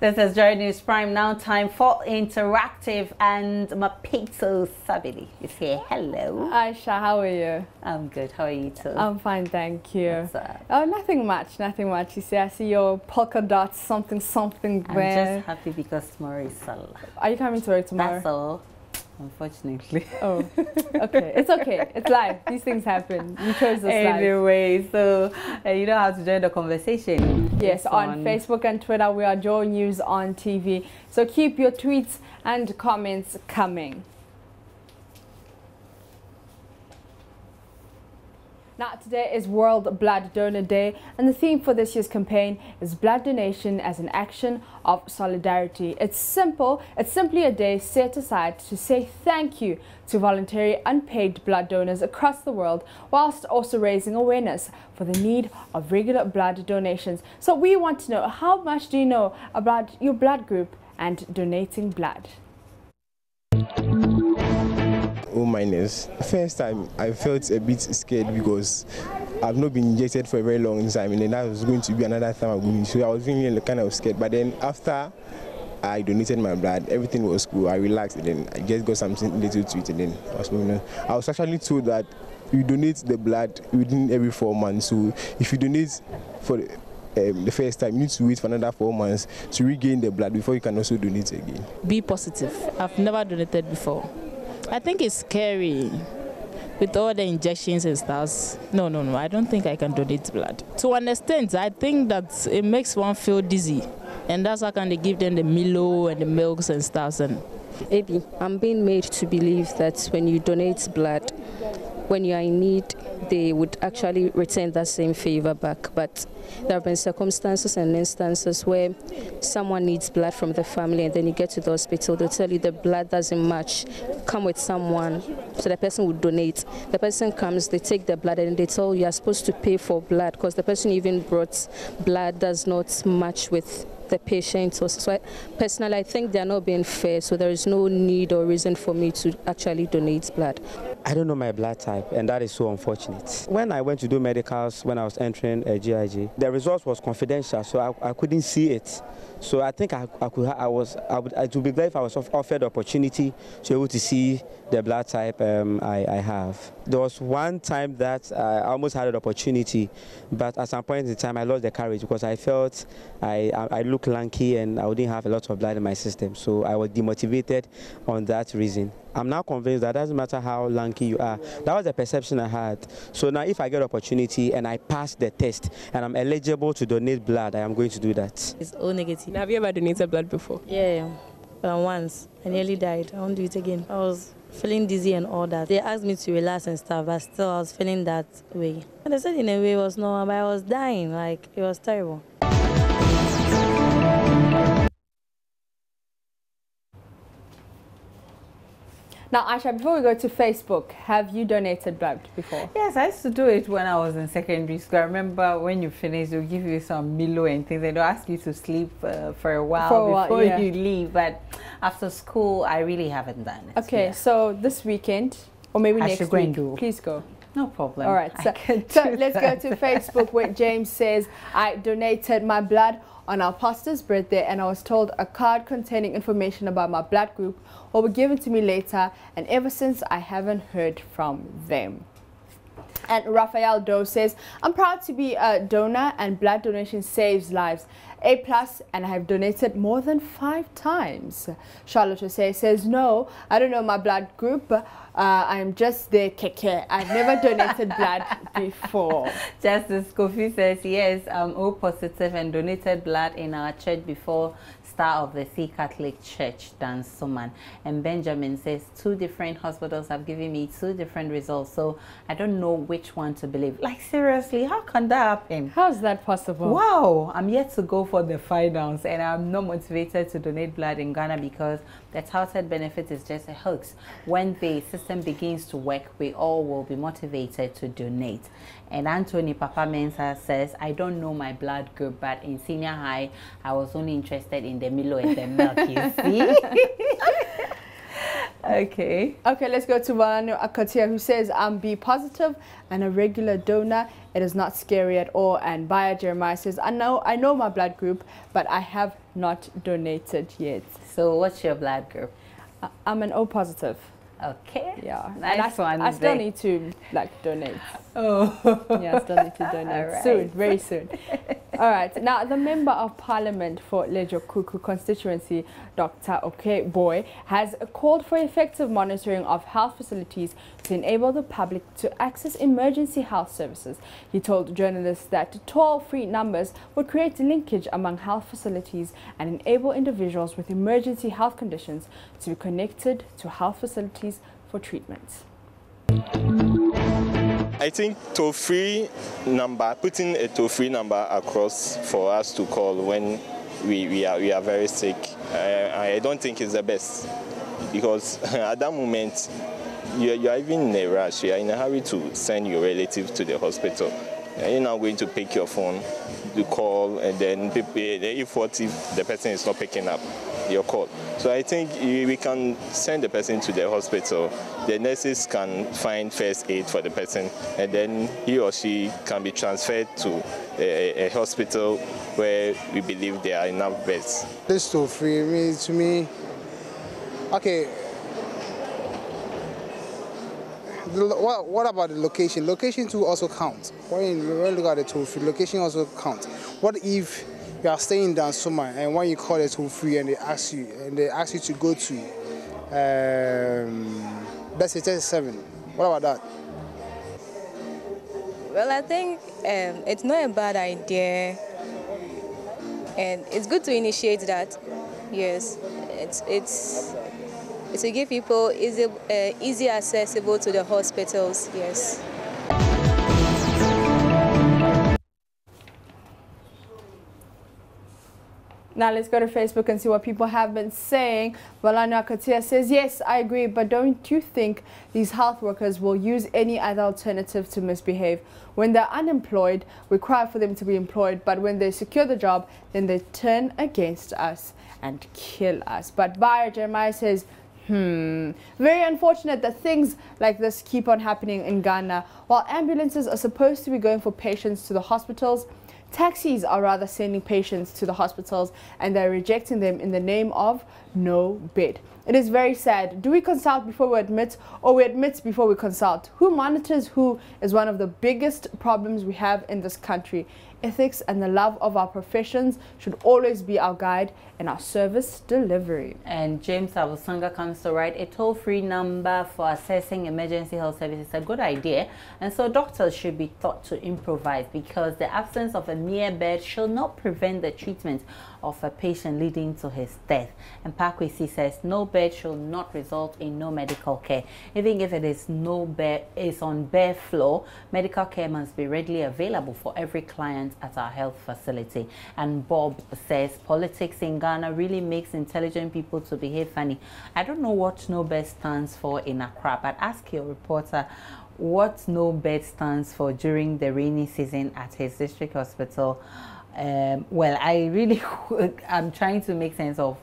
This is Joy News Prime. Now time for Interactive, and Mapito Sabili is here. Hello. Aisha, how are you? I'm good. How are you too? I'm fine, thank you. What's up? Oh, nothing much, nothing much. You see, I see your polka dots, something there. I'm just happy because tomorrow is Salah. Are you coming to work tomorrow? That's all. Unfortunately. Oh, okay. It's okay. It's life. These things happen. You chose this life. Anyway, so you know how to join the conversation. Yes, on Facebook and Twitter, we are Joy News on TV. So keep your tweets and comments coming. Now, today is World Blood Donor Day, and the theme for this year's campaign is blood donation as an action of solidarity. It's simple. It's simply a day set aside to say thank you to voluntary unpaid blood donors across the world, whilst also raising awareness for the need of regular blood donations. So we want to know, how much do you know about your blood group and donating blood? Oh, minus. First time I felt a bit scared because I've not been injected for a very long time, and then that was going to be another time I'm going. So I was really kind of scared. But then after I donated my blood, everything was cool. I relaxed, and then I just got something little to it, and then I was moving on. I was actually told that you donate the blood within every 4 months. So if you donate for the first time, you need to wait for another 4 months to regain the blood before you can also donate again. Be positive. I've never donated before. I think it's scary with all the injections and stuff. No, I don't think I can donate blood. To an extent, I think that it makes one feel dizzy, and that's how they give them the Milo and the milks and stuff. And maybe I'm being made to believe that when you donate blood, when you are in need, they would actually return that same favor back. But there have been circumstances and instances where someone needs blood from the family, and then you get to the hospital, they'll tell you the blood doesn't match, come with someone, so the person would donate. The person comes, they take the blood, and they tell you you're supposed to pay for blood because the person even brought blood does not match with the patient. So personally, I think they're not being fair, so there is no need or reason for me to actually donate blood. I don't know my blood type, and that is so unfortunate. When I went to do medicals, when I was entering a GIG, the results was confidential, so I couldn't see it. So I think I would be glad if I was offered the opportunity to be able to see the blood type I have. There was one time that I almost had an opportunity, but at some point in time I lost the courage because I felt I looked lanky and I wouldn't have a lot of blood in my system. So I was demotivated on that reason. I'm now convinced that it doesn't matter how lanky you are. That was the perception I had. So now if I get opportunity and I pass the test and I'm eligible to donate blood, I am going to do that. It's O negative. Have you ever donated blood before? Yeah, once. I nearly died. I won't do it again. I was feeling dizzy and all that. They asked me to relax and stuff, but still I was feeling that way. And they said in a way it was normal, but I was dying. Like, it was terrible. Now, Aisha, before we go to Facebook, have you donated blood before? Yes, I used to do it when I was in secondary school. I remember when you finish, they'll give you some Milo and things. They don't ask you to sleep for a while before you leave. But after school, I really haven't done it. Okay, so this weekend, or maybe next week, please go. No problem. All right, so let's go to Facebook, where James says, I donated my blood on our pastor's birthday, and I was told a card containing information about my blood group will be given to me later, and ever since I haven't heard from them. And Raphael Doe says, I'm proud to be a donor, and blood donation saves lives. A+, and I have donated more than 5 times. Charlotte Osei says, no, I don't know my blood group. I'm just the keke. I've never donated blood before. Justice Kofi says, yes, I'm O positive and donated blood in our church before star of the C Catholic Church, Dan Suman. And Benjamin says, 2 different hospitals have given me 2 different results, so I don't know which one to believe. Like, seriously, how can that happen? How is that possible? Wow, I'm yet to go for the finals, and I'm not motivated to donate blood in Ghana because the touted benefit is just a hoax. When the system begins to work, we all will be motivated to donate. And Anthony Papa Mensah says, I don't know my blood group, but in senior high, I was only interested in the Milo and the milk, you see? Okay. Okay, let's go to Valano Akatia, who says, I'm B positive and a regular donor. It is not scary at all. And Baya Jeremiah says, I know my blood group, but I have not donated yet. So what's your blood group? I'm an O positive. Okay. Yeah. Nice one. I still need to donate. Oh. Yeah, I still need to donate Right. soon, very soon. All right. Now, the Member of Parliament for Lejo Kuku constituency, Dr. Okeboy, has called for effective monitoring of health facilities to enable the public to access emergency health services. He told journalists that toll-free numbers would create a linkage among health facilities and enable individuals with emergency health conditions to be connected to health facilities for treatment. I think toll-free number, putting a toll-free number across for us to call when we are very sick, I don't think is the best, because at that moment you are even in a rush, you are in a hurry to send your relative to the hospital. You're now going to pick your phone, to call, and then if the person is not picking up your call. So I think we can send the person to the hospital. The nurses can find first aid for the person, and then he or she can be transferred to a hospital where we believe there are enough beds. This toll-free, to me, okay. What about the location? Location too also counts. When you look at the toll-free, location also counts. What if you are staying down somewhere and when you call it toll-free and they ask you to go to, let's say 37. What about that? Well, I think it's not a bad idea, and it's good to initiate that. Yes, it's to give people easy accessible to the hospitals. Yes. Now let's go to Facebook and see what people have been saying. Valano Akatia says, yes, I agree, but don't you think these health workers will use any other alternative to misbehave? When they're unemployed, we cry for them to be employed, but when they secure the job, then they turn against us and kill us. But Baya Jeremiah says, very unfortunate that things like this keep on happening in Ghana. While ambulances are supposed to be going for patients to the hospitals, taxis are rather sending patients to the hospitals, and they're rejecting them in the name of no bed. It is very sad. Do we consult before we admit, or we admit before we consult? Who monitors who is one of the biggest problems we have in this country. Ethics and the love of our professions should always be our guide in our service delivery. And James Abusanga comes to write, a toll-free number for assessing emergency health services is a good idea, and so doctors should be taught to improvise, because the absence of a mere bed should not prevent the treatment of a patient leading to his death. And Pakwesi says, no bed should not result in no medical care. Even if it is on bare floor, medical care must be readily available for every client at our health facility. And Bob says, politics in Ghana really makes intelligent people to behave funny. I don't know what no bed stands for in Accra, but ask your reporter what no bed stands for during the rainy season at his district hospital. Well, I'm trying to make sense of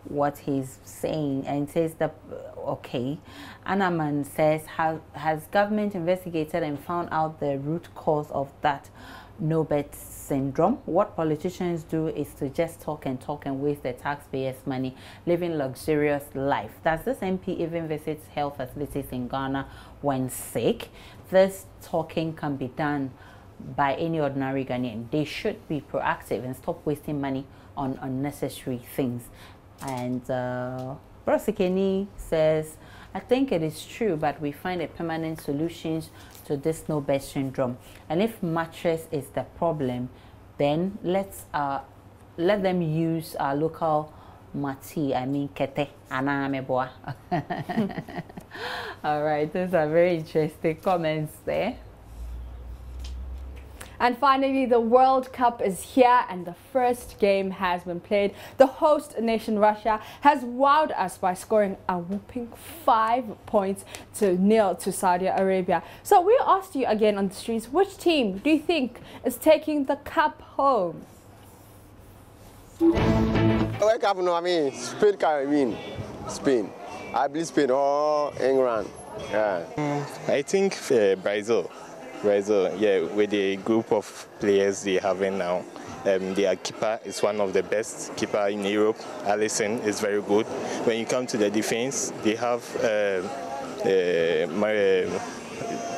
what he's saying, and says that, okay, Anaman says, has government investigated and found out the root cause of that no bed syndrome? What politicians do is to just talk and waste the taxpayers' money, living luxurious life. Does this MP even visit health facilities in Ghana when sick? This talking can be done by any ordinary Ghanaian. They should be proactive and stop wasting money on unnecessary things. And Brosikeni says, I think it is true, but we find a permanent solution to this no bed syndrome. And if mattress is the problem, then let them use our local mati, kete, anameboa. All right, those are very interesting comments there. And finally, the World Cup is here and the first game has been played. The host nation, Russia, has wowed us by scoring a whopping 5 points to 0 to Saudi Arabia. So we asked you again on the streets, which team do you think is taking the cup home? World Cup, no, Spain. Spain. I believe Spain or England. Yeah. I think Brazil. Brazil, yeah, with the group of players they have in now. Their keeper is one of the best keeper in Europe. Alisson is very good. When you come to the defense, they have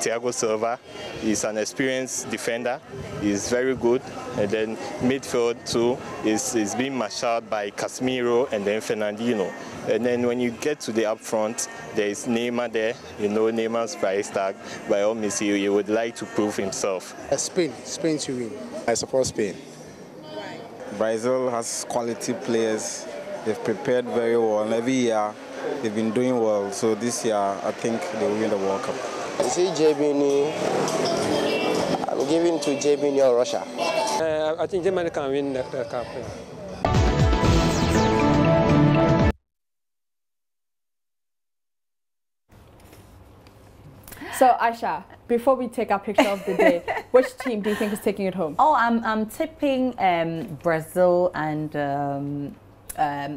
Thiago Silva. He's an experienced defender. He's very good. And then midfield too is being marshaled by Casemiro and then Fernandinho. And then when you get to the up front, there is Neymar there. You know Neymar's price tag. By all means, he would like to prove himself. Spain to win. I support Spain. Brazil has quality players. They've prepared very well. And every year, they've been doing well. So this year, I think they will win the World Cup. You see Germany, I'm giving to Germany or Russia. I think Germany can win the cup. So Aisha, before we take our picture of the day, which team do you think is taking it home? Oh, I'm tipping Brazil and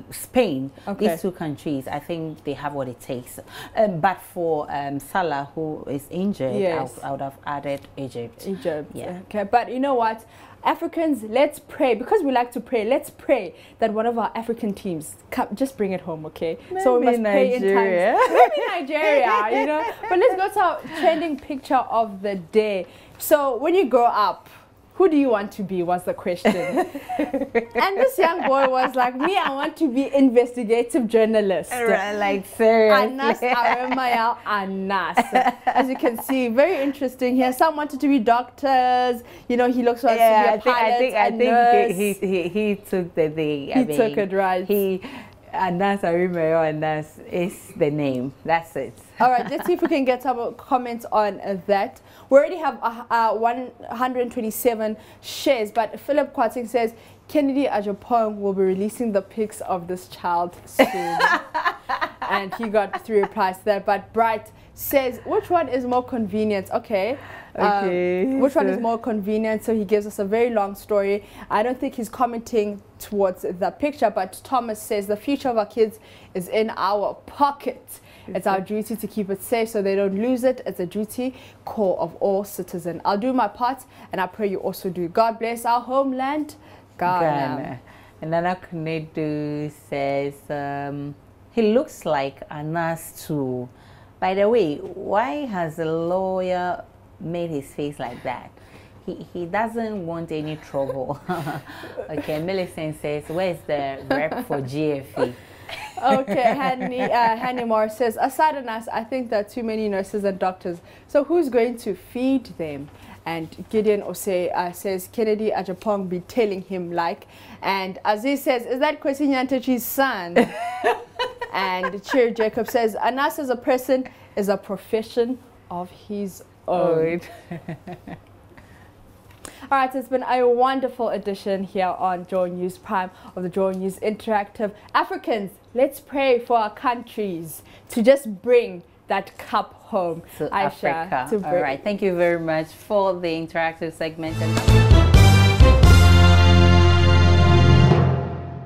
Spain. Okay. These two countries, I think they have what it takes. But for Salah, who is injured, yes. I would have added Egypt. Yeah. Okay, but you know what? Africans, let's pray, because we like to pray. Let's pray that one of our African teams just bring it home, okay? Maybe so we must pray in Nigeria. times. Maybe Nigeria, you know. But let's go to our trending picture of the day. So when you grow up, who do you want to be was the question. And this young boy was like, me, I want to be investigative journalist. Like seriously. Anas Aremaya Anas. As you can see, very interesting here. Some wanted to be doctors. You know, he looks like to be a pilot, I think he took the thing. He took it right. Anas Aremaya Anas is the name. That's it. All right, let's see if we can get some comments on that. We already have 127 shares, but Philip Kwating says Kennedy Ajapong will be releasing the pics of this child soon. And he got 3 replies to that. But Bright says, which one is more convenient? Okay. Which one is more convenient? So he gives us a very long story. I don't think he's commenting towards the picture, but Thomas says the future of our kids is in our pocket. It's our duty to keep it safe so they don't lose it. It's a duty core of all citizens. I'll do my part, and I pray you also do. God bless our homeland, Ghana. And Nana Kunedu says he looks like Anas too. By the way, why has the lawyer made his face like that? He doesn't want any trouble. Okay, Millicent says, where's the rep for GFE? Okay, Hanny Moore says, aside Anas, I think there are too many nurses and doctors. So who's going to feed them? And Gideon Osei says, Kennedy Ajapong be telling him like. And Aziz says, is that Kwesi Nyantachi's son? And Cheer Jacob says, Anas as a person is a profession of his own. All right, it's been a wonderful edition here on Joy News Prime of the Joy News Interactive. Africans, let's pray for our countries to just bring that cup home. To Aisha, Africa. to All right, thank you very much for the interactive segment.